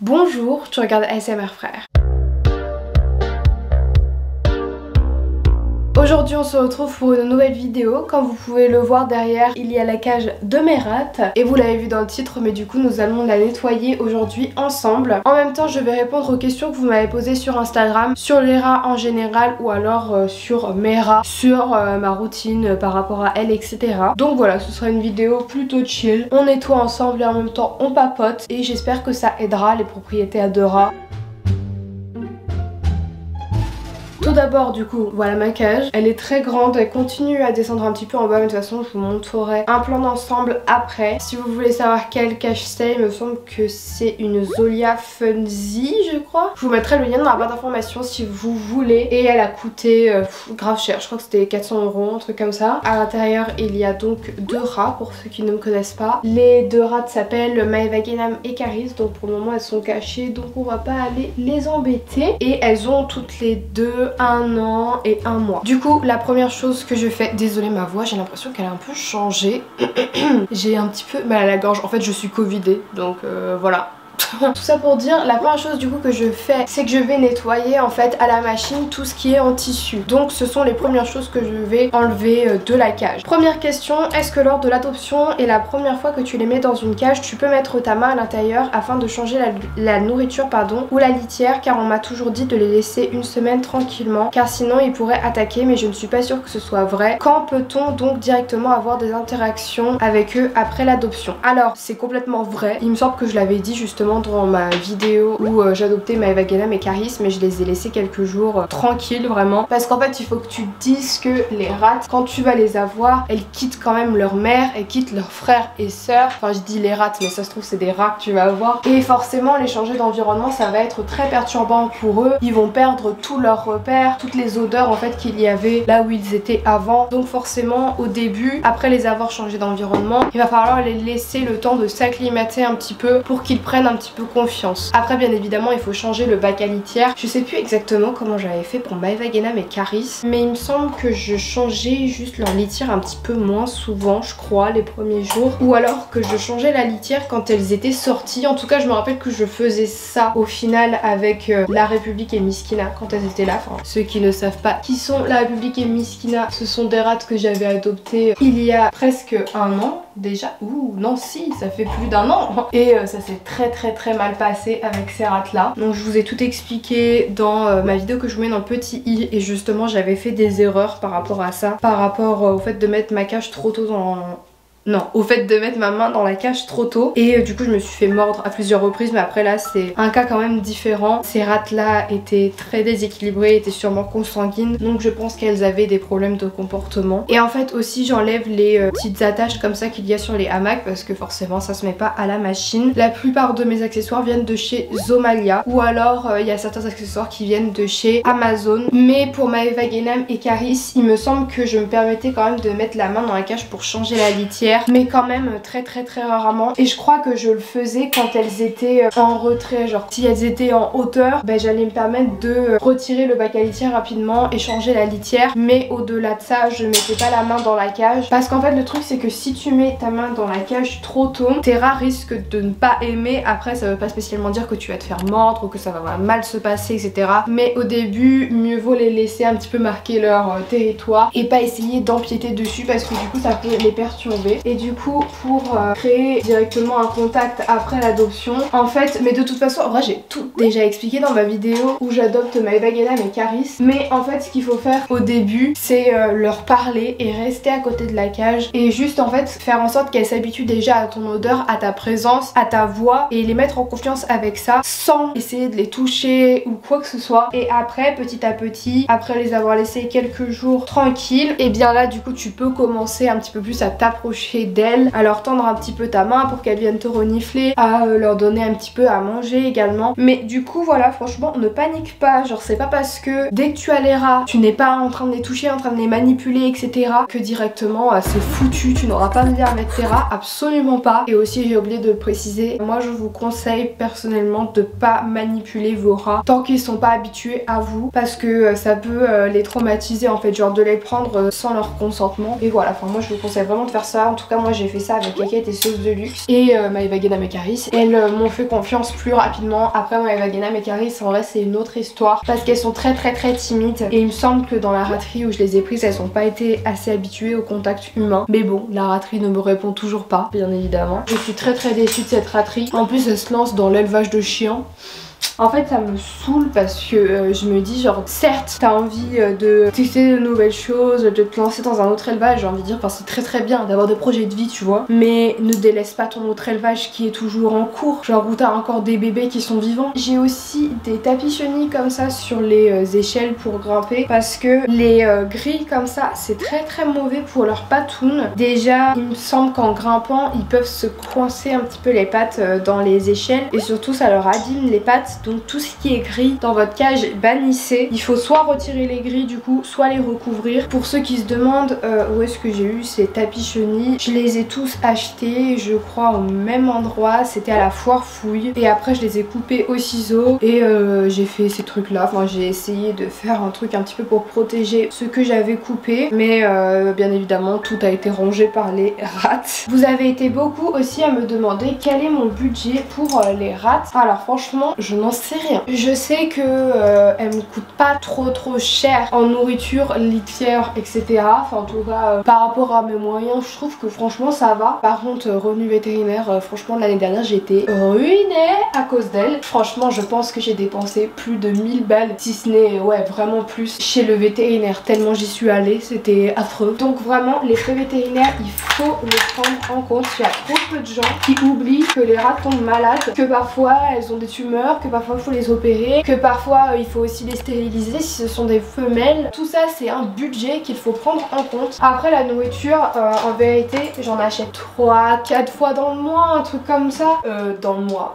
Bonjour, tu regardes ASMR Frère. Aujourd'hui on se retrouve pour une nouvelle vidéo. Comme vous pouvez le voir derrière, il y a la cage de mes rats et vous l'avez vu dans le titre, mais du coup nous allons la nettoyer aujourd'hui ensemble. En même temps je vais répondre aux questions que vous m'avez posées sur Instagram, sur les rats en général ou alors sur mes rats, sur ma routine par rapport à elle, etc. Donc voilà, ce sera une vidéo plutôt chill. On nettoie ensemble et en même temps on papote et j'espère que ça aidera les propriétaires de rats. Tout d'abord du coup, voilà ma cage. Elle est très grande, elle continue à descendre un petit peu en bas, mais de toute façon je vous montrerai un plan d'ensemble après. Si vous voulez savoir quelle cage c'est, il me semble que c'est une Zolia Funzy je crois. Je vous mettrai le lien dans la barre d'informations si vous voulez. Et elle a coûté grave cher, je crois que c'était 400 €, un truc comme ça. À l'intérieur il y a donc deux rats pour ceux qui ne me connaissent pas. Les deux rats s'appellent Maeva Genam et Caris, donc pour le moment elles sont cachées, donc on va pas aller les embêter. Et elles ont toutes les deux 1 an et 1 mois. Du coup la première chose que je fais, désolée ma voix, j'ai l'impression qu'elle a un peu changé. J'ai un petit peu mal à la gorge, en fait je suis covidée donc voilà. Tout ça pour dire, la première chose du coup que je fais, c'est que je vais nettoyer en fait à la machine tout ce qui est en tissu. Donc ce sont les premières choses que je vais enlever de la cage. Première question, est-ce que lors de l'adoption et la première fois que tu les mets dans une cage, tu peux mettre ta main à l'intérieur afin de changer la nourriture ou la litière, car on m'a toujours dit de les laisser une semaine tranquillement car sinon ils pourraient attaquer, mais je ne suis pas sûre que ce soit vrai. Quand peut-on donc directement avoir des interactions avec eux après l'adoption? Alors c'est complètement vrai, il me semble que je l'avais dit justement dans ma vidéo où j'adoptais Maeva Genam et Caris, mais je les ai laissés quelques jours tranquilles vraiment, parce qu'en fait il faut que tu te dises que les rats, quand tu vas les avoir, elles quittent quand même leur mère, elles quittent leurs frères et sœurs. Enfin je dis les rats, mais ça se trouve c'est des rats que tu vas avoir, et forcément les changer d'environnement ça va être très perturbant pour eux. Ils vont perdre tous leurs repères, toutes les odeurs en fait qu'il y avait là où ils étaient avant. Donc forcément au début, après les avoir changés d'environnement, il va falloir les laisser le temps de s'acclimater un petit peu pour qu'ils prennent un petit peu confiance. Après bien évidemment il faut changer le bac à litière. Je sais plus exactement comment j'avais fait pour Maeva Genam et Caris, mais il me semble que je changeais juste leur litière un petit peu moins souvent je crois les premiers jours, ou alors que je changeais la litière quand elles étaient sorties. En tout cas je me rappelle que je faisais ça au final avec La République et Miskina quand elles étaient là. Enfin ceux qui ne savent pas qui sont La République et Miskina, ce sont des rats que j'avais adoptés il y a presque 1 an déjà. Ouh non, si ça fait plus d'1 an. Et ça s'est très mal passé avec ces rats là. Donc je vous ai tout expliqué dans ma vidéo que je vous mets dans le petit i, et justement j'avais fait des erreurs par rapport à ça, par rapport au fait de mettre ma cage trop tôt dans... Non, au fait de mettre ma main dans la cage trop tôt, et du coup je me suis fait mordre à plusieurs reprises, mais après là c'est un cas quand même différent. Ces rats là étaient très déséquilibrées, étaient sûrement consanguines, donc je pense qu'elles avaient des problèmes de comportement. Et en fait aussi j'enlève les petites attaches comme ça qu'il y a sur les hamacs, parce que forcément ça se met pas à la machine. La plupart de mes accessoires viennent de chez Zomalia, ou alors il y a certains accessoires qui viennent de chez Amazon. Mais pour Maeva Genam et Caris, il me semble que je me permettais quand même de mettre la main dans la cage pour changer la litière, mais quand même très rarement. Et je crois que je le faisais quand elles étaient en retrait, genre si elles étaient en hauteur, ben j'allais me permettre de retirer le bac à litière rapidement et changer la litière. Mais au-delà de ça, je mettais pas la main dans la cage, parce qu'en fait le truc c'est que si tu mets ta main dans la cage trop tôt, tes rats risquent de ne pas aimer. Après ça veut pas spécialement dire que tu vas te faire mordre ou que ça va mal se passer, etc. Mais au début mieux vaut les laisser un petit peu marquer leur territoire et pas essayer d'empiéter dessus, parce que du coup ça peut les perturber. Et du coup pour créer directement un contact après l'adoption, en fait, mais de toute façon en vrai j'ai tout déjà expliqué dans ma vidéo où j'adopte Maeva Genam et Caris, mais en fait ce qu'il faut faire au début c'est leur parler et rester à côté de la cage et juste en fait faire en sorte qu'elles s'habituent déjà à ton odeur, à ta présence, à ta voix, et les mettre en confiance avec ça sans essayer de les toucher ou quoi que ce soit. Et après petit à petit, après les avoir laissés quelques jours tranquilles, et bien là du coup tu peux commencer un petit peu plus à t'approcher d'elles, à leur tendre un petit peu ta main pour qu'elles viennent te renifler, à leur donner un petit peu à manger également. Mais du coup voilà, franchement ne panique pas, genre c'est pas parce que dès que tu as les rats, tu n'es pas en train de les toucher, en train de les manipuler, etc., que directement c'est foutu, tu n'auras pas bien avec tes rats, absolument pas. Et aussi j'ai oublié de le préciser, moi je vous conseille personnellement de pas manipuler vos rats tant qu'ils sont pas habitués à vous, parce que ça peut les traumatiser en fait, genre de les prendre sans leur consentement. Et voilà, enfin moi je vous conseille vraiment de faire ça tout cas moi j'ai fait ça avec Caquette et Sauce de Luxe et Maeva Guénam et Caris. Elles m'ont fait confiance plus rapidement. Après Maeva Guénam et Caris, en vrai c'est une autre histoire parce qu'elles sont très timides et il me semble que dans la raterie où je les ai prises, elles n'ont pas été assez habituées au contact humain. Mais bon, la raterie ne me répond toujours pas, bien évidemment. Je suis très déçue de cette raterie. En plus elle se lance dans l'élevage de chiens. En fait ça me saoule parce que je me dis genre certes t'as envie de tester de nouvelles choses, de te lancer dans un autre élevage, j'ai envie de dire, enfin c'est très bien d'avoir des projets de vie tu vois, mais ne délaisse pas ton autre élevage qui est toujours en cours, genre où t'as encore des bébés qui sont vivants. J'ai aussi des tapis chenilles comme ça sur les échelles pour grimper parce que les grilles comme ça c'est très mauvais pour leurs patounes. Déjà il me semble qu'en grimpant ils peuvent se coincer un petit peu les pattes dans les échelles et surtout ça leur abîme les pattes. Donc tout ce qui est gris dans votre cage, bannissez. Il faut soit retirer les grilles du coup, soit les recouvrir. Pour ceux qui se demandent où est-ce que j'ai eu ces tapis chenilles, je les ai tous achetés je crois au même endroit, c'était à la foire fouille. Et après je les ai coupés au ciseau et j'ai fait ces trucs là. Enfin j'ai essayé de faire un truc un petit peu pour protéger ce que j'avais coupé. Mais bien évidemment tout a été rongé par les rats. Vous avez été beaucoup aussi à me demander quel est mon budget pour les rats. Alors franchement je n'en sais rien. Je sais que elle me coûte pas trop cher en nourriture, litière, etc. Enfin en tout cas par rapport à mes moyens je trouve que franchement ça va. Par contre revenu vétérinaire, franchement l'année dernière j'ai été ruinée à cause d'elle. Franchement je pense que j'ai dépensé plus de 1000 balles, si ce n'est ouais vraiment plus chez le vétérinaire tellement j'y suis allée, c'était affreux. Donc vraiment les frais vétérinaires il faut les prendre en compte. Il y a trop peu de gens qui oublient que les rats tombent malades, que parfois elles ont des tumeurs, que parfois il faut les opérer, que parfois il faut aussi les stériliser si ce sont des femelles. Tout ça c'est un budget qu'il faut prendre en compte. Après la nourriture en vérité j'en achète 3-4 fois dans le mois, un truc comme ça.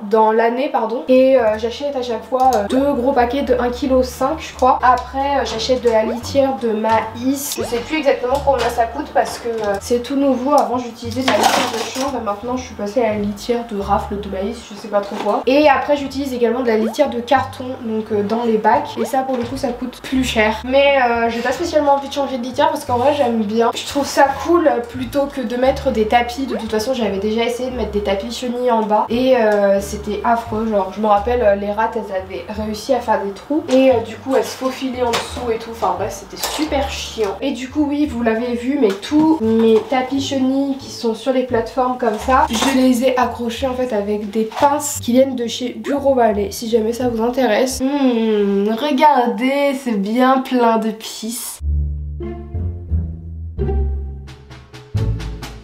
Dans l'année pardon. Et j'achète à chaque fois 2 gros paquets de 1,5 kg je crois. Après j'achète de la litière de maïs. Je sais plus exactement combien ça coûte parce que c'est tout nouveau. Avant j'utilisais de la litière de champ, bah, maintenant je suis passée à la litière de rafle de maïs, je sais pas trop quoi. Et après j'utilise également de la litière de carton donc dans les bacs et ça pour le coup ça coûte plus cher. Mais j'ai pas spécialement envie de changer de litière parce qu'en vrai j'aime bien. Je trouve ça cool plutôt que de mettre des tapis. De toute façon j'avais déjà essayé de mettre des tapis chenilles en bas et c'était affreux. Genre je me rappelle les rats elles avaient réussi à faire des trous et du coup elles se faufilaient en dessous et tout. Enfin bref c'était super chiant. Et du coup oui vous l'avez vu mais tous mes tapis chenilles qui sont sur les plateformes comme ça, je les ai accrochés en fait avec des pinces qui viennent de chez Bureau Ballet si jamais ça vous intéresse. Regardez, c'est bien plein de pisse.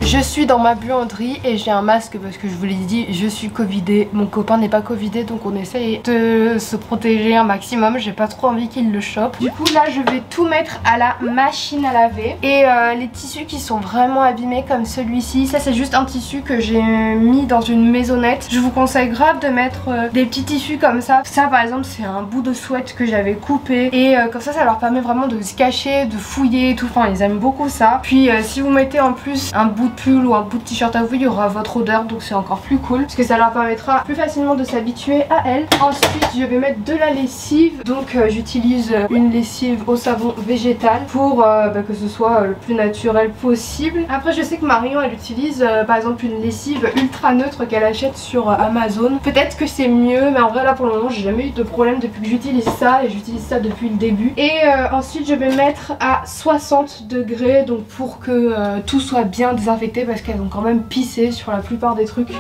Je suis dans ma buanderie et j'ai un masque parce que je vous l'ai dit, je suis covidée. Mon copain n'est pas covidé donc on essaye de se protéger un maximum. J'ai pas trop envie qu'il le chope. Du coup là je vais tout mettre à la machine à laver. Et les tissus qui sont vraiment abîmés comme celui-ci, ça c'est juste un tissu que j'ai mis dans une maisonnette. Je vous conseille grave de mettre des petits tissus comme ça. Ça par exemple c'est un bout de sweat que j'avais coupé. Et comme ça leur permet vraiment de se cacher, de fouiller et tout. Enfin ils aiment beaucoup ça. Puis si vous mettez en plus un bout de pull ou un bout de t-shirt à vous, il y aura votre odeur donc c'est encore plus cool parce que ça leur permettra plus facilement de s'habituer à elle. Ensuite je vais mettre de la lessive donc j'utilise une lessive au savon végétal pour que ce soit le plus naturel possible. Après je sais que Marion elle utilise par exemple une lessive ultra neutre qu'elle achète sur Amazon. Peut-être que c'est mieux mais en vrai là pour le moment j'ai jamais eu de problème depuis que j'utilise ça et j'utilise ça depuis le début. Et ensuite je vais mettre à 60 degrés donc pour que tout soit bien désinfecté parce qu'elles ont quand même pissé sur la plupart des trucs.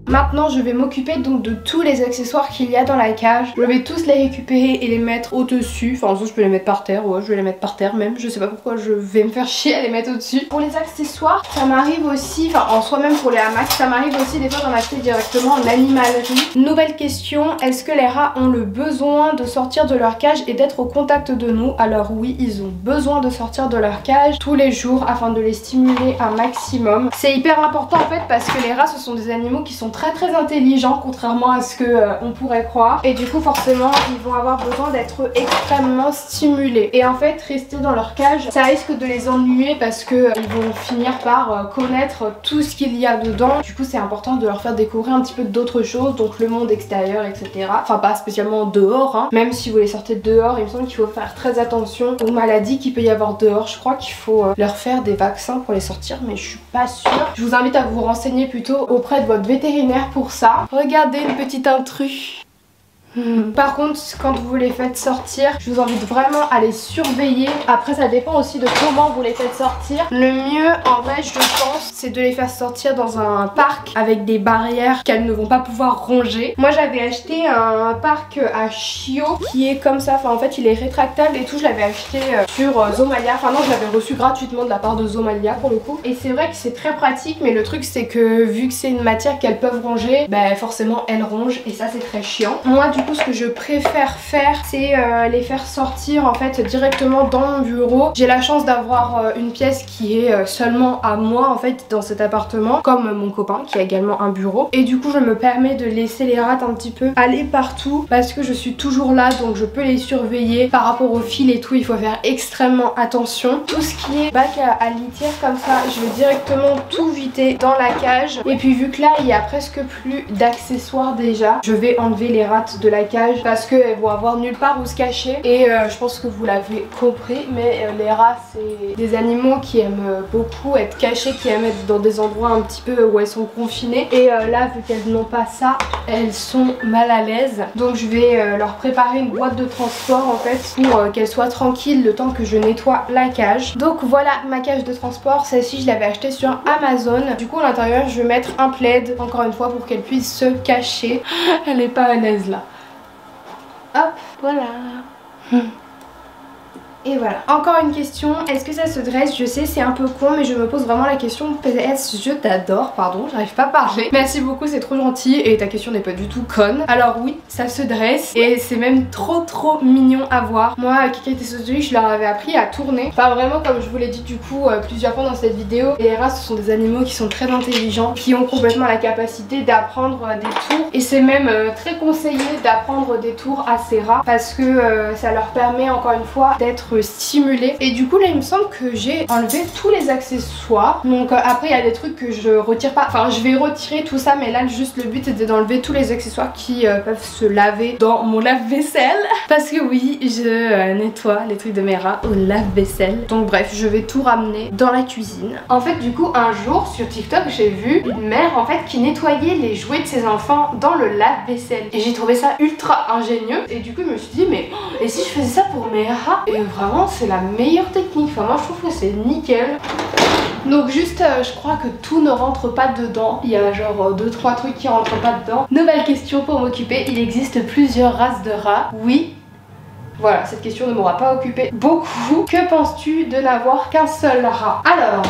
Maintenant je vais m'occuper donc de tous les accessoires qu'il y a dans la cage. Je vais tous les récupérer et les mettre au dessus. Enfin en soi je peux les mettre par terre, ouais je vais les mettre par terre même. Je sais pas pourquoi je vais me faire chier à les mettre au dessus. Pour les accessoires ça m'arrive aussi, enfin en soi même pour les hamacs, ça m'arrive aussi des fois d'en acheter directement en animalerie. Nouvelle question, est-ce que les rats ont le besoin de sortir de leur cage et d'être au contact de nous? Alors oui ils ont besoin de sortir de leur cage tous les jours afin de les stimuler un maximum. C'est hyper important en fait parce que les rats ce sont des animaux qui sont très très intelligents, contrairement à ce que on pourrait croire. Et du coup forcément ils vont avoir besoin d'être extrêmement stimulés. Et en fait rester dans leur cage, ça risque de les ennuyer parce que ils vont finir par connaître tout ce qu'il y a dedans. Du coup c'est important de leur faire découvrir un petit peu d'autres choses, donc le monde extérieur, etc. Enfin pas spécialement dehors, hein. Même si vous les sortez dehors, il me semble qu'il faut faire très attention aux maladies qu'il peut y avoir dehors. Je crois qu'il faut leur faire des vaccins pour les sortir, mais je suis pas sûre. Je vous invite à vous renseigner plutôt auprès de votre vétérinaire pour ça. Regardez une petite intrus. Par contre quand vous les faites sortir, je vous invite vraiment à les surveiller. Après ça dépend aussi de comment vous les faites sortir. Le mieux en vrai je pense c'est de les faire sortir dans un parc avec des barrières qu'elles ne vont pas pouvoir ronger. Moi j'avais acheté un parc à chiots qui est comme ça, enfin en fait il est rétractable et tout. Je l'avais acheté sur Zomalia, enfin non je l'avais reçu gratuitement de la part de Zomalia pour le coup. Et c'est vrai que c'est très pratique, mais le truc c'est que vu que c'est une matière qu'elles peuvent ronger, bah forcément elles rongent et ça c'est très chiant. Moi du coup ce que je préfère faire c'est les faire sortir en fait directement dans mon bureau. J'ai la chance d'avoir une pièce qui est seulement à moi en fait dans cet appartement, comme mon copain qui a également un bureau, et du coup je me permets de laisser les rats un petit peu aller partout parce que je suis toujours là, donc je peux les surveiller. Par rapport au fil et tout il faut faire extrêmement attention. Tout ce qui est bac à litière comme ça, je vais directement tout vider dans la cage. Et puis vu que là il y a presque plus d'accessoires déjà, je vais enlever les rats de la cage parce qu'elles vont avoir nulle part où se cacher. Et je pense que vous l'avez compris, mais les rats c'est des animaux qui aiment beaucoup être cachés, qui aiment être dans des endroits un petit peu où elles sont confinées. Et là vu qu'elles n'ont pas ça, elles sont mal à l'aise. Donc je vais leur préparer une boîte de transport en fait pour qu'elles soient tranquilles le temps que je nettoie la cage. Donc voilà ma cage de transport. Celle-ci je l'avais achetée sur Amazon. Du coup à l'intérieur je vais mettre un plaid encore une fois pour qu'elle puisse se cacher. Elle est pas à l'aise là. Hop, voilà. Et voilà. Encore une question, est-ce que ça se dresse? Je sais c'est un peu con mais je me pose vraiment la question. PS, je t'adore, pardon, j'arrive pas à parler. Merci beaucoup, c'est trop gentil et ta question n'est pas du tout conne. Alors oui, ça se dresse et c'est même trop mignon à voir. Moi, Kika et Tessosoli, je leur avais appris à tourner. Enfin vraiment comme je vous l'ai dit du coup plusieurs fois dans cette vidéo, les rats ce sont des animaux qui sont très intelligents, qui ont complètement la capacité d'apprendre des tours. Et c'est même très conseillé d'apprendre des tours à ces rats parce que ça leur permet encore une fois d'être stimulé. Et du coup là il me semble que j'ai enlevé tous les accessoires. Donc après il y a des trucs que je retire pas, enfin je vais retirer tout ça, mais là juste le but c'était d'enlever tous les accessoires qui peuvent se laver dans mon lave-vaisselle. Parce que oui, je nettoie les trucs de mes rats au lave-vaisselle. Donc bref, je vais tout ramener dans la cuisine. En fait du coup un jour sur TikTok j'ai vu une mère en fait qui nettoyait les jouets de ses enfants dans le lave-vaisselle. Et j'ai trouvé ça ultra ingénieux. Et du coup je me suis dit mais et si je faisais ça pour mes rats? Et vraiment c'est la meilleure technique, enfin moi je trouve que c'est nickel. Donc juste je crois que tout ne rentre pas dedans. Il y a genre 2-3 trucs qui rentrent pas dedans. Nouvelle question pour m'occuper, il existe plusieurs races de rats? Oui. Voilà, cette question ne m'aura pas occupé beaucoup. Que penses-tu de n'avoir qu'un seul rat? Alors,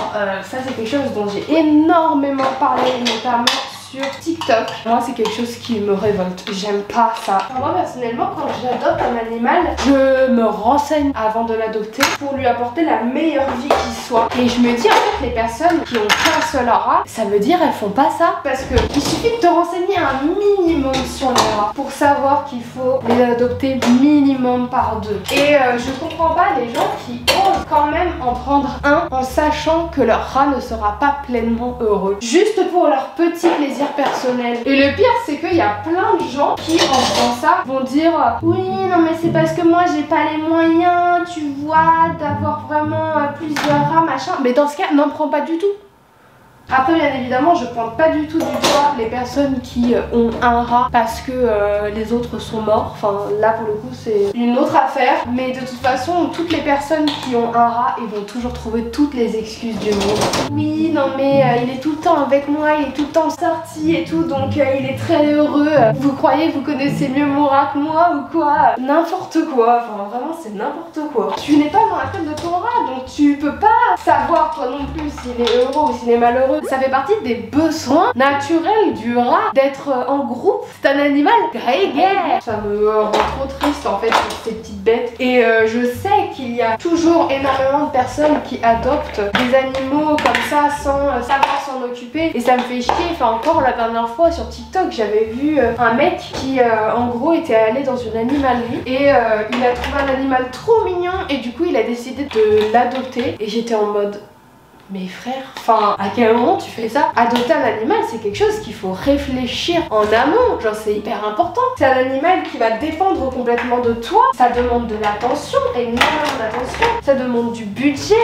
ça c'est quelque chose dont j'ai énormément parlé, notamment sur TikTok. Moi c'est quelque chose qui me révolte, j'aime pas ça. Enfin, moi personnellement quand j'adopte un animal, je me renseigne avant de l'adopter pour lui apporter la meilleure vie qui soit. Et je me dis en fait les personnes qui ont qu'un seul rat, ça veut dire elles font pas ça. Parce que il suffit de te renseigner un minimum sur les rats pour savoir qu'il faut les adopter minimum par 2. Et je comprends pas les gens qui osent quand même en prendre un en sachant que leur rat ne sera pas pleinement heureux. Juste pour leur petit plaisir personnel. Et le pire c'est qu'il y a plein de gens qui en faisant ça vont dire oui non mais c'est parce que moi j'ai pas les moyens tu vois d'avoir vraiment plusieurs rats machin. Mais dans ce cas n'en prends pas du tout. Après bien évidemment je pointe pas du tout du doigt les personnes qui ont un rat parce que les autres sont morts. Enfin là pour le coup c'est une autre affaire. Mais de toute façon toutes les personnes qui ont un rat ils vont toujours trouver toutes les excuses du monde. Oui non mais il est tout le temps avec moi, il est tout le temps sorti et tout donc il est très heureux. Vous croyez que vous connaissez mieux mon rat que moi ou quoi? N'importe quoi, enfin vraiment c'est n'importe quoi. Tu n'es pas dans la tête de ton rat donc tu peux pas savoir toi non plus s'il est heureux ou s'il est malheureux. ça fait partie des besoins naturels du rat d'être en groupe. C'est un animal grégaire. Ça me rend trop triste en fait sur ces petites bêtes. Et je sais qu'il y a toujours énormément de personnes qui adoptent des animaux comme ça sans savoir s'en occuper. Et ça me fait chier. Enfin encore la dernière fois sur TikTok j'avais vu un mec qui en gros était allé dans une animalerie et il a trouvé un animal trop mignon et du coup il a décidé de l'adopter. Et j'étais en mode... Mais frère, enfin, à quel moment tu fais ça? Adopter un animal, c'est quelque chose qu'il faut réfléchir en amont. Genre, c'est hyper important. C'est un animal qui va dépendre complètement de toi. Ça demande de l'attention, énormément d'attention. Ça demande du budget,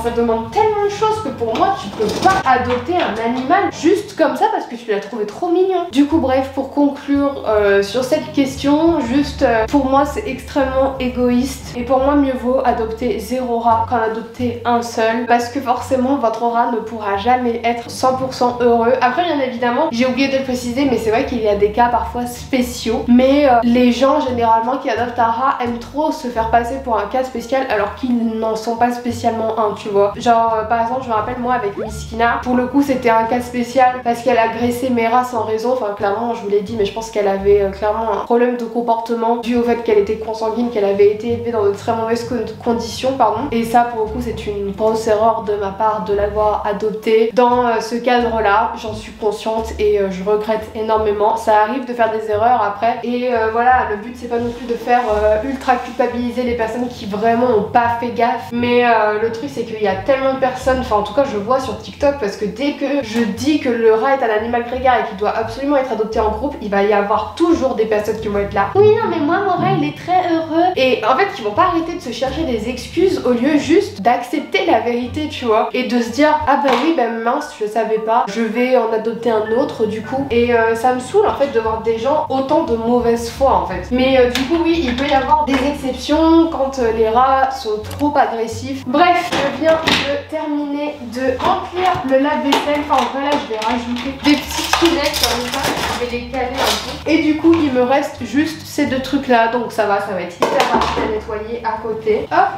ça demande tellement de choses que pour moi, tu peux pas adopter un animal juste comme ça parce que tu l'as trouvé trop mignon. Du coup, bref, pour conclure sur cette question, juste pour moi, c'est extrêmement égoïste. Et pour moi, mieux vaut adopter 0 rat qu'en adopter un seul parce que forcément, votre rat ne pourra jamais être 100% heureux. Après bien évidemment, j'ai oublié de le préciser, mais c'est vrai qu'il y a des cas parfois spéciaux. Mais les gens généralement qui adoptent un rat aiment trop se faire passer pour un cas spécial alors qu'ils n'en sont pas spécialement un, tu vois. Genre par exemple, je me rappelle moi avec Miskina, pour le coup c'était un cas spécial parce qu'elle agressait mes rats sans raison. Enfin clairement, je vous l'ai dit, mais je pense qu'elle avait clairement un problème de comportement dû au fait qu'elle était consanguine, qu'elle avait été élevée dans de très mauvaises conditions, pardon. Et ça pour le coup c'est une grosse erreur de ma part de l'avoir adopté dans ce cadre là. J'en suis consciente et je regrette énormément. Ça arrive de faire des erreurs après et voilà, le but c'est pas non plus de faire ultra culpabiliser les personnes qui vraiment ont pas fait gaffe, mais le truc c'est qu'il y a tellement de personnes, enfin en tout cas je vois sur TikTok, parce que dès que je dis que le rat est un animal grégaire et qu'il doit absolument être adopté en groupe, il va y avoir toujours des personnes qui vont être là, oui non mais moi mon rat il est très heureux, et en fait qui vont pas arrêter de se chercher des excuses au lieu juste d'accepter la vérité, tu vois, et de se dire ah bah oui bah mince je savais pas, je vais en adopter un autre du coup. Et ça me saoule en fait de voir des gens autant de mauvaise foi en fait. Mais du coup oui, il peut y avoir des exceptions quand les rats sont trop agressifs. Bref, je viens de terminer de remplir le lave-vaisselle. Enfin en vrai là je vais rajouter des petites finettes comme ça, je vais les caler un peu. Et du coup il me reste juste ces deux trucs là, donc ça va être hyper rapide à nettoyer à côté. Hop.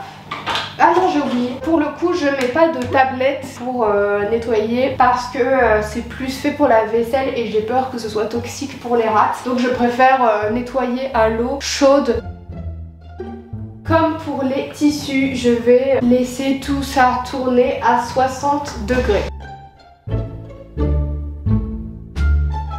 Ah non j'ai oublié, pour le coup je mets pas de tablette pour nettoyer parce que c'est plus fait pour la vaisselle et j'ai peur que ce soit toxique pour les rats. Donc je préfère nettoyer à l'eau chaude. Comme pour les tissus, je vais laisser tout ça tourner à 60 degrés.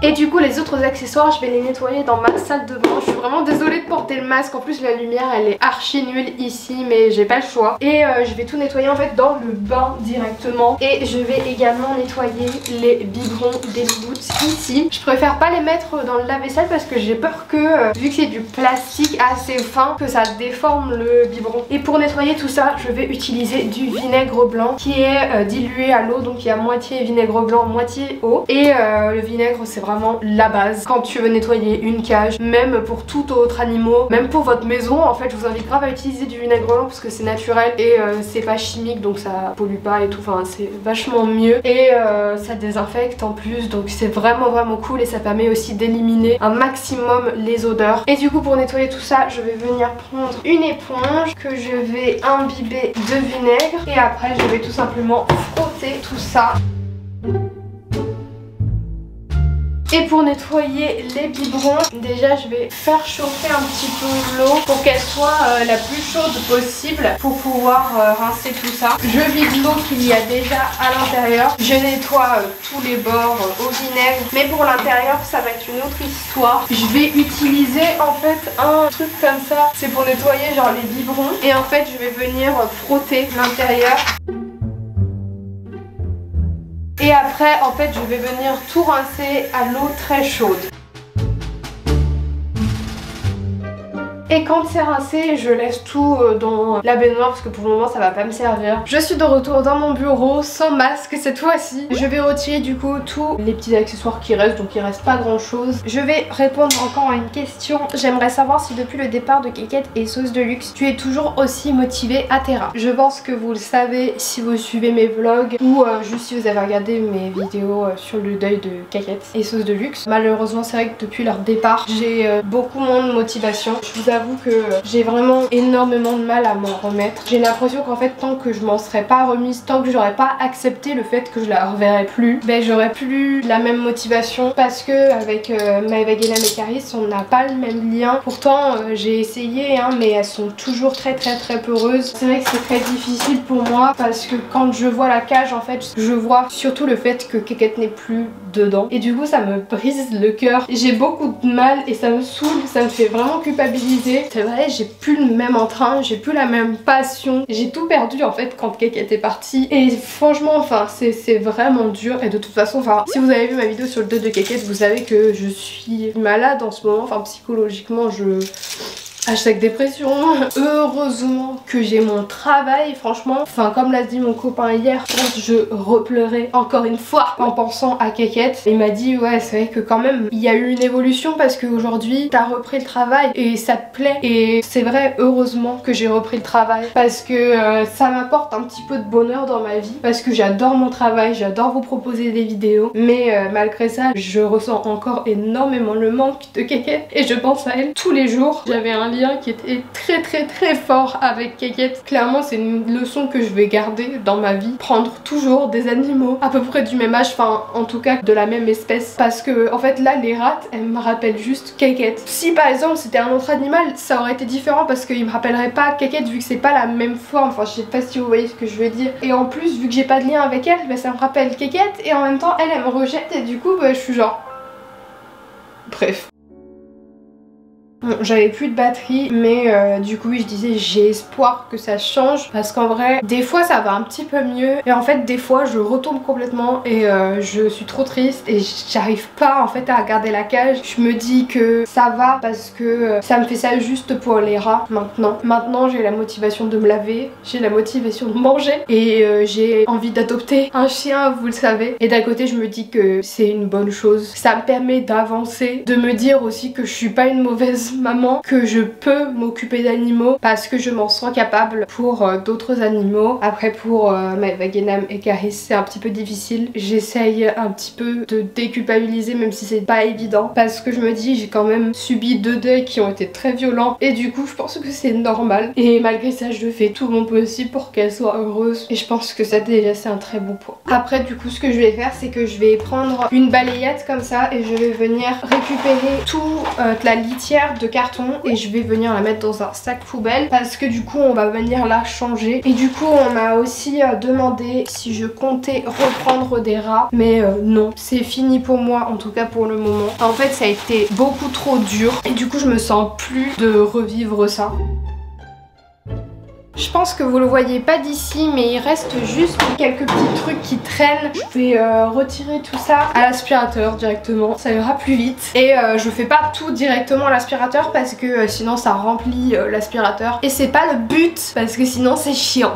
Et du coup les autres accessoires je vais les nettoyer dans ma salle de bain. Je suis vraiment désolée de porter le masque, en plus la lumière elle est archi nulle ici mais j'ai pas le choix. Et je vais tout nettoyer en fait dans le bain directement. Et je vais également nettoyer les biberons des boots ici. Je préfère pas les mettre dans le lave-vaisselle parce que j'ai peur que vu que c'est du plastique assez fin que ça déforme le biberon. Et pour nettoyer tout ça je vais utiliser du vinaigre blanc qui est dilué à l'eau, donc il y a moitié vinaigre blanc moitié eau. Et le vinaigre c'est vraiment la base quand tu veux nettoyer une cage, même pour tout autre animal, même pour votre maison. En fait je vous invite grave à utiliser du vinaigre blanc parce que c'est naturel et c'est pas chimique, donc ça pollue pas et tout, enfin c'est vachement mieux. Et ça désinfecte en plus, donc c'est vraiment cool et ça permet aussi d'éliminer un maximum les odeurs. Et du coup pour nettoyer tout ça je vais venir prendre une éponge que je vais imbiber de vinaigre et après je vais tout simplement frotter tout ça. Et pour nettoyer les biberons, déjà je vais faire chauffer un petit peu l'eau pour qu'elle soit la plus chaude possible pour pouvoir rincer tout ça. Je vide l'eau qu'il y a déjà à l'intérieur. Je nettoie tous les bords au vinaigre, mais pour l'intérieur ça va être une autre histoire. Je vais utiliser en fait un truc comme ça, c'est pour nettoyer genre les biberons. Et en fait je vais venir frotter l'intérieur. Et après en fait je vais venir tout rincer à l'eau très chaude. Et quand c'est rincé, je laisse tout dans la baignoire parce que pour le moment ça va pas me servir. Je suis de retour dans mon bureau sans masque cette fois-ci. Je vais retirer du coup tous les petits accessoires qui restent, donc il reste pas grand chose. Je vais répondre encore à une question. J'aimerais savoir si depuis le départ de Keket et Sauce de Luxe, tu es toujours aussi motivée à tes rats. Je pense que vous le savez si vous suivez mes vlogs ou juste si vous avez regardé mes vidéos sur le deuil de Keket et Sauce de Luxe. Malheureusement c'est vrai que depuis leur départ j'ai beaucoup moins de motivation. Je vous j'avoue que j'ai vraiment énormément de mal à m'en remettre. J'ai l'impression qu'en fait tant que je m'en serais pas remise, tant que j'aurais pas accepté le fait que je la reverrais plus, ben j'aurais plus la même motivation parce que avec Maeva Guénam et Caris on n'a pas le même lien. Pourtant j'ai essayé hein, mais elles sont toujours très peureuses. C'est vrai que c'est très difficile pour moi parce que quand je vois la cage en fait je vois surtout le fait que Keket n'est plus dedans et du coup ça me brise le cœur. J'ai beaucoup de mal et ça me saoule, ça me fait vraiment culpabiliser. C'est vrai, j'ai plus le même entrain, j'ai plus la même passion, j'ai tout perdu en fait quand Keket est partie et franchement enfin c'est vraiment dur. Et de toute façon enfin si vous avez vu ma vidéo sur le dos de Keket vous savez que je suis malade en ce moment, enfin psychologiquement Hashtag dépression. Heureusement que j'ai mon travail, franchement. Enfin, comme l'a dit mon copain hier, je repleurais encore une fois en pensant à Keket. Il m'a dit, ouais, c'est vrai que quand même, il y a eu une évolution parce qu'aujourd'hui, t'as repris le travail et ça te plaît. Et c'est vrai, heureusement que j'ai repris le travail parce que ça m'apporte un petit peu de bonheur dans ma vie. Parce que j'adore mon travail, j'adore vous proposer des vidéos. Mais malgré ça, je ressens encore énormément le manque de Keket et je pense à elle tous les jours. J'avais un lien qui était très fort avec Keket. Clairement c'est une leçon que je vais garder dans ma vie. Prendre toujours des animaux à peu près du même âge, enfin en tout cas de la même espèce. Parce que en fait là les rats elles me rappellent juste Keket. Si par exemple c'était un autre animal ça aurait été différent parce qu'il me rappellerait pas Keket vu que c'est pas la même forme. Enfin je sais pas si vous voyez ce que je veux dire. Et en plus vu que j'ai pas de lien avec elle, bah, ça me rappelle Keket et en même temps elle me rejette et du coup bah, je suis genre... Bref. Bon, j'avais plus de batterie mais du coup oui je disais j'ai espoir que ça change parce qu'en vrai des fois ça va un petit peu mieux et en fait des fois je retombe complètement et je suis trop triste et j'arrive pas en fait à regarder la cage. Je me dis que ça va parce que ça me fait ça juste pour les rats maintenant. Maintenant j'ai la motivation de me laver, j'ai la motivation de manger et j'ai envie d'adopter un chien, vous le savez. Et d'un côté je me dis que c'est une bonne chose, ça me permet d'avancer, de me dire aussi que je suis pas une mauvaise maman, que je peux m'occuper d'animaux parce que je m'en sens capable pour d'autres animaux. Après pour Maeva Guénam et Caris c'est un petit peu difficile. J'essaye un petit peu de déculpabiliser même si c'est pas évident parce que je me dis j'ai quand même subi 2 deuils qui ont été très violents et du coup je pense que c'est normal et malgré ça je fais tout mon possible pour qu'elle soit heureuse et je pense que ça déjà c'est un très bon point. Après du coup ce que je vais faire c'est que je vais prendre une balayette comme ça et je vais venir récupérer toute la litière de carton et je vais venir la mettre dans un sac poubelle parce que du coup on va venir la changer. Et du coup on m'a aussi demandé si je comptais reprendre des rats mais non, c'est fini pour moi en tout cas pour le moment. En fait ça a été beaucoup trop dur et du coup je me sens plus de revivre ça. Je pense que vous le voyez pas d'ici mais il reste juste quelques petits trucs qui traînent. Je vais retirer tout ça à l'aspirateur directement, ça ira plus vite. Et je fais pas tout directement à l'aspirateur parce que sinon ça remplit l'aspirateur. Et c'est pas le but parce que sinon c'est chiant.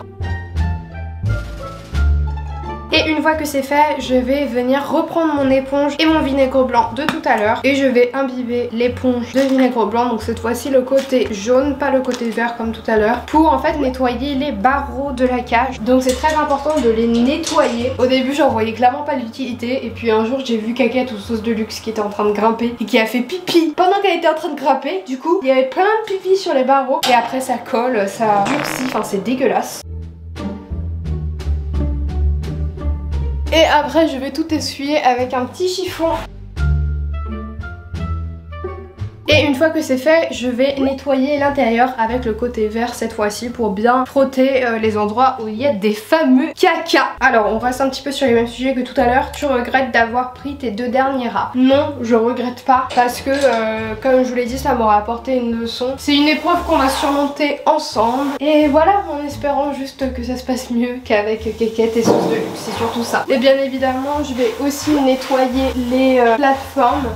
Et une fois que c'est fait, je vais venir reprendre mon éponge et mon vinaigre blanc de tout à l'heure. Et je vais imbiber l'éponge de vinaigre blanc, donc cette fois-ci le côté jaune, pas le côté vert comme tout à l'heure, pour en fait nettoyer les barreaux de la cage. Donc c'est très important de les nettoyer. Au début j'en voyais clairement pas l'utilité et puis un jour j'ai vu Keket ou Sauce de Luxe qui était en train de grimper et qui a fait pipi pendant qu'elle était en train de grimper. Du coup il y avait plein de pipi sur les barreaux et après ça colle, ça durcit, enfin c'est dégueulasse. Et après je vais tout essuyer avec un petit chiffon. Et une fois que c'est fait, je vais nettoyer l'intérieur avec le côté vert cette fois-ci pour bien frotter les endroits où il y a des fameux caca. Alors on reste un petit peu sur les mêmes sujets que tout à l'heure. Tu regrettes d'avoir pris tes 2 derniers rats? Non, je regrette pas parce que comme je vous l'ai dit ça m'aura apporté une leçon. C'est une épreuve qu'on va surmonter ensemble. Et voilà, en espérant juste que ça se passe mieux qu'avec Keket et Sauce de Luxe, c'est surtout ça. Et bien évidemment je vais aussi nettoyer les plateformes.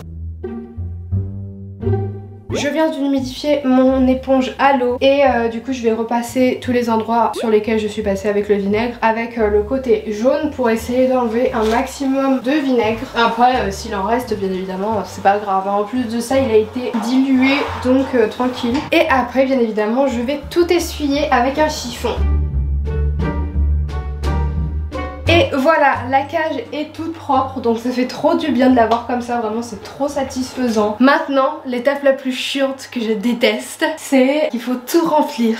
Je viens d'humidifier mon éponge à l'eau et du coup je vais repasser tous les endroits sur lesquels je suis passée avec le vinaigre avec le côté jaune pour essayer d'enlever un maximum de vinaigre. Après s'il en reste bien évidemment c'est pas grave, en plus de ça il a été dilué donc tranquille. Et après bien évidemment je vais tout essuyer avec un chiffon. Et voilà, la cage est toute propre, donc ça fait trop du bien de l'avoir comme ça, vraiment c'est trop satisfaisant. Maintenant, l'étape la plus chiante que je déteste, c'est qu'il faut tout remplir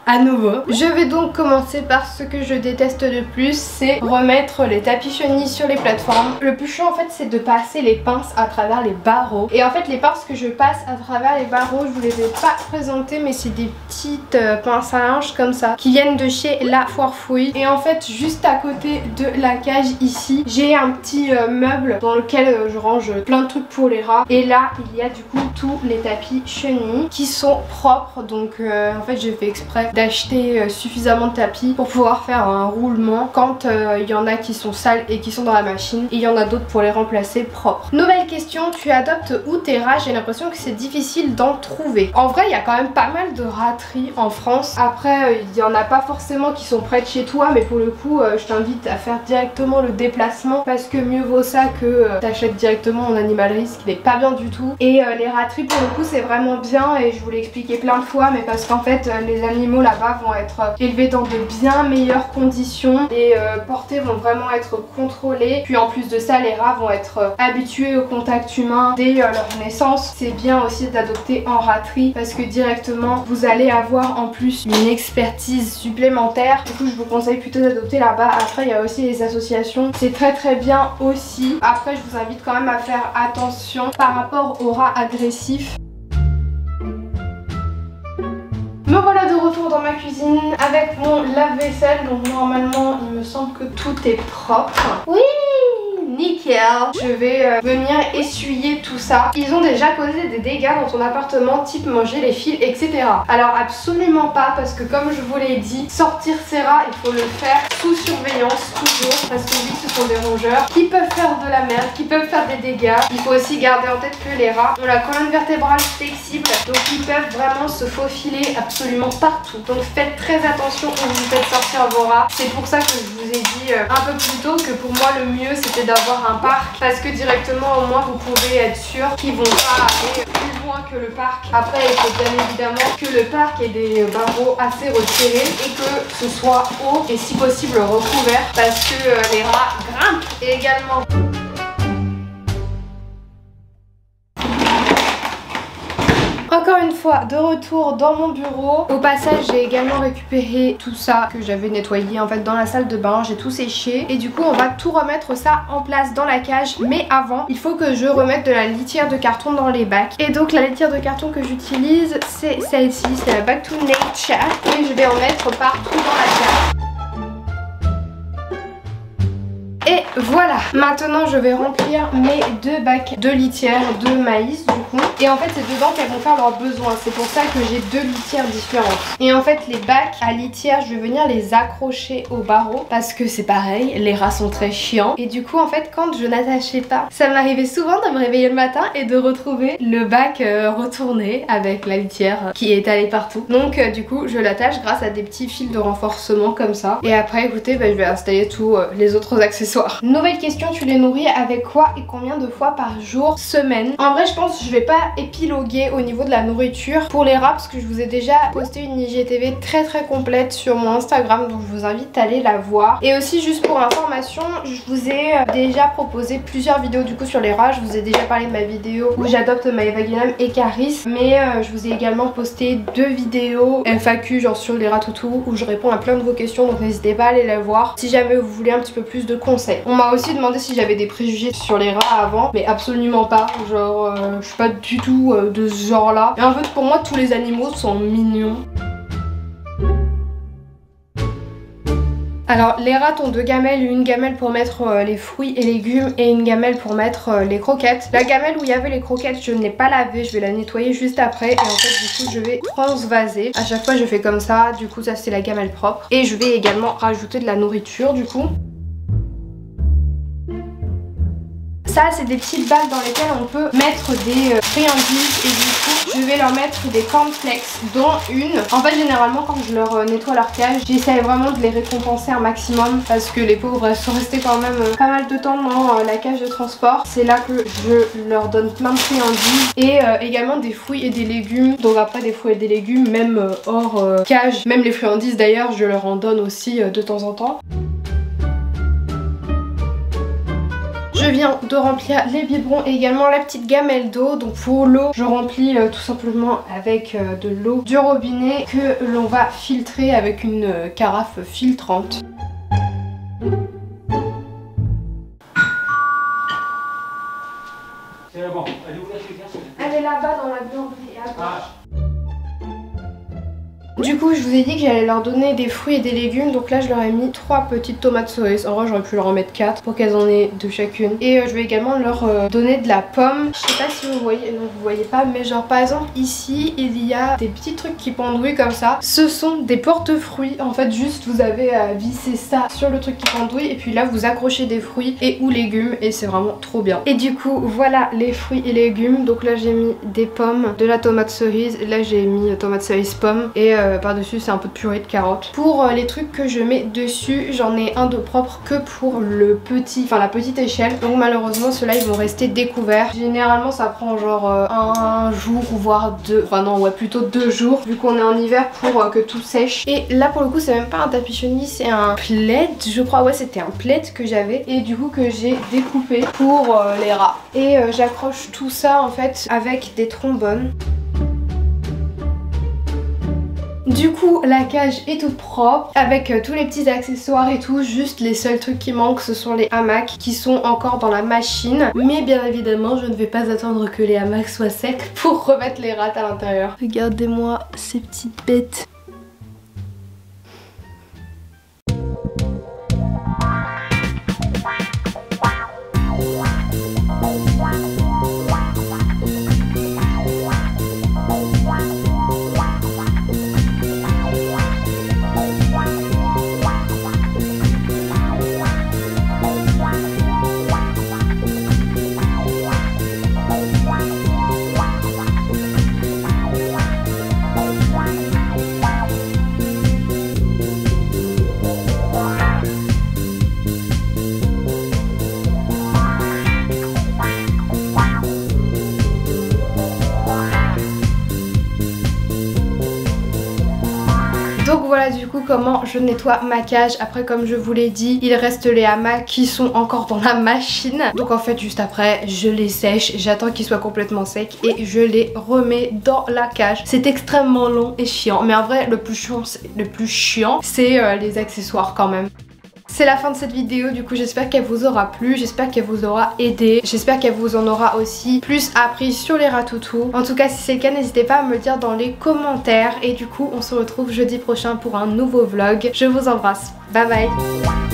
à nouveau. Je vais donc commencer par ce que je déteste le plus, c'est remettre les tapis chenilles sur les plateformes. Le plus chiant en fait c'est de passer les pinces à travers les barreaux. Et en fait les pinces que je passe à travers les barreaux, je vous les ai pas présentées, mais c'est des petites pinces à linge comme ça qui viennent de chez La Foire Fouille. Et en fait juste à côté de la cage ici, j'ai un petit meuble dans lequel je range plein de trucs pour les rats. Et là il y a du coup tous les tapis chenilles qui sont propres, donc en fait j'ai fait exprès d'acheter suffisamment de tapis pour pouvoir faire un roulement quand il y en a qui sont sales et qui sont dans la machine, et il y en a d'autres pour les remplacer propres. Nouvelle question, tu adoptes où tes rats? J'ai l'impression que c'est difficile d'en trouver. En vrai il y a quand même pas mal de rateries en France. Après il y en a pas forcément qui sont près de chez toi, mais pour le coup je t'invite à faire directement le déplacement, parce que mieux vaut ça que t'achètes directement en animalerie, ce qui n'est pas bien du tout. Et les rateries pour le coup c'est vraiment bien, et je vous l'ai expliqué plein de fois, mais parce qu'en fait les animaux là-bas vont être élevés dans de bien meilleures conditions. Les portées vont vraiment être contrôlées, puis en plus de ça les rats vont être habitués au contact humain dès leur naissance. C'est bien aussi d'adopter en raterie parce que directement vous allez avoir en plus une expertise supplémentaire. Du coup je vous conseille plutôt d'adopter là-bas. Après il y a aussi les associations, c'est très bien aussi. Après je vous invite quand même à faire attention par rapport aux rats agressifs. Me voilà de retour dans ma cuisine avec mon lave-vaisselle, donc normalement il me semble que tout est propre. Oui, nickel. Je vais venir essuyer tout ça. Ils ont déjà causé des dégâts dans ton appartement, type manger les fils, etc. Alors absolument pas, parce que comme je vous l'ai dit, sortir ces rats, il faut le faire sous surveillance toujours, parce que oui, ce sont des rongeurs qui peuvent faire de la merde, qui peuvent faire des dégâts. Il faut aussi garder en tête que les rats ont la colonne vertébrale flexible, donc ils peuvent vraiment se faufiler absolument partout. Donc faites très attention quand vous faites sortir vos rats. C'est pour ça que je vous ai dit un peu plus tôt que pour moi le mieux c'était d'avoir un parc, parce que directement au moins vous pouvez être sûr qu'ils vont pas aller plus loin que le parc. Après il faut bien évidemment que le parc ait des barreaux assez retirés et que ce soit haut et si possible recouvert, parce que les rats grimpent également. Encore une fois, de retour dans mon bureau. Au passage, j'ai également récupéré tout ça que j'avais nettoyé en fait dans la salle de bain. J'ai tout séché et du coup on va tout remettre ça en place dans la cage. Mais avant, il faut que je remette de la litière de carton dans les bacs. Et donc la litière de carton que j'utilise, c'est celle-ci, c'est la Back to Nature. Et je vais en mettre partout dans la cage. Et voilà, maintenant je vais remplir mes 2 bacs de litière de maïs du coup. Et en fait c'est dedans qu'elles vont faire leurs besoins, c'est pour ça que j'ai 2 litières différentes. Et en fait les bacs à litière, je vais venir les accrocher au barreau parce que c'est pareil, les rats sont très chiants. Et du coup en fait quand je n'attachais pas, ça m'arrivait souvent de me réveiller le matin et de retrouver le bac retourné avec la litière qui est étalée partout. Donc du coup je l'attache grâce à des petits fils de renforcement comme ça. Et après écoutez, je vais installer tous les autres accessoires. Nouvelle question, tu les nourris avec quoi et combien de fois par jour, semaine? En vrai je pense que je vais pas épiloguer au niveau de la nourriture pour les rats parce que je vous ai déjà posté une IGTV très complète sur mon Instagram, donc je vous invite à aller la voir. Et aussi juste pour information, je vous ai déjà proposé plusieurs vidéos du coup sur les rats. Je vous ai déjà parlé de ma vidéo où j'adopte Maeva Guinam et Caris, mais je vous ai également posté 2 vidéos FAQ genre sur les rats toutous où je réponds à plein de vos questions, donc n'hésitez pas à aller la voir si jamais vous voulez un petit peu plus de conseils. On m'a aussi demandé si j'avais des préjugés sur les rats avant, mais absolument pas. Genre je suis pas du tout de ce genre là. Et en fait pour moi tous les animaux sont mignons. Alors les rats ont 2 gamelles, une gamelle pour mettre les fruits et légumes et une gamelle pour mettre les croquettes. La gamelle où il y avait les croquettes, je ne l'ai pas lavée, je vais la nettoyer juste après. Et en fait du coup je vais transvaser. À chaque fois je fais comme ça, du coup ça c'est la gamelle propre. Et je vais également rajouter de la nourriture du coup. Ça c'est des petites balles dans lesquelles on peut mettre des friandises et du coup je vais leur mettre des cornflakes dont une. En fait généralement quand je leur nettoie leur cage, j'essaie vraiment de les récompenser un maximum parce que les pauvres elles sont restées quand même pas mal de temps dans la cage de transport. C'est là que je leur donne plein de friandises et également des fruits et des légumes. Donc après des fruits et des légumes même hors cage, même les friandises d'ailleurs je leur en donne aussi de temps en temps. Je viens de remplir les biberons et également la petite gamelle d'eau. Donc pour l'eau, je remplis tout simplement avec de l'eau du robinet que l'on va filtrer avec une carafe filtrante. C'est bon, elle est où la sucre? Elle est là-bas dans la buanderie à gauche. Du coup, je vous ai dit que j'allais leur donner des fruits et des légumes. Donc là, je leur ai mis 3 petites tomates cerises. En vrai, j'aurais pu leur en mettre 4 pour qu'elles en aient de chacune. Et je vais également leur donner de la pomme. Je sais pas si vous voyez, non vous voyez pas, mais genre par exemple ici, il y a des petits trucs qui pendouillent comme ça. Ce sont des porte-fruits. En fait, juste vous avez à visser ça sur le truc qui pendouille. Et puis là, vous accrochez des fruits et ou légumes. Et c'est vraiment trop bien. Et du coup, voilà les fruits et légumes. Donc là, j'ai mis des pommes, de la tomate cerise. Là, j'ai mis tomate cerise pomme. Et par-dessus c'est un peu de purée de carottes. Pour les trucs que je mets dessus, j'en ai un de propre que pour le petit, enfin la petite échelle. Donc malheureusement ceux-là ils vont rester découverts. Généralement ça prend genre un jour ou voire deux, enfin non ouais plutôt 2 jours vu qu'on est en hiver pour que tout sèche. Et là pour le coup c'est même pas un tapis chenille, c'est un plaid je crois, ouais c'était un plaid que j'avais et du coup que j'ai découpé pour les rats. Et j'accroche tout ça en fait avec des trombones. Du coup la cage est toute propre avec tous les petits accessoires et tout, juste les seuls trucs qui manquent ce sont les hamacs qui sont encore dans la machine. Mais bien évidemment je ne vais pas attendre que les hamacs soient secs pour remettre les rats à l'intérieur. Regardez-moi ces petites bêtes. Donc voilà du coup comment je nettoie ma cage. Après comme je vous l'ai dit, il reste les hamacs qui sont encore dans la machine. Donc en fait juste après je les sèche, j'attends qu'ils soient complètement secs et je les remets dans la cage. C'est extrêmement long et chiant, mais en vrai le plus chiant c'est les accessoires quand même. C'est la fin de cette vidéo, du coup j'espère qu'elle vous aura plu, j'espère qu'elle vous aura aidé, j'espère qu'elle vous en aura aussi plus appris sur les ratoutous. En tout cas si c'est le cas n'hésitez pas à me le dire dans les commentaires et du coup on se retrouve jeudi prochain pour un nouveau vlog. Je vous embrasse, bye bye.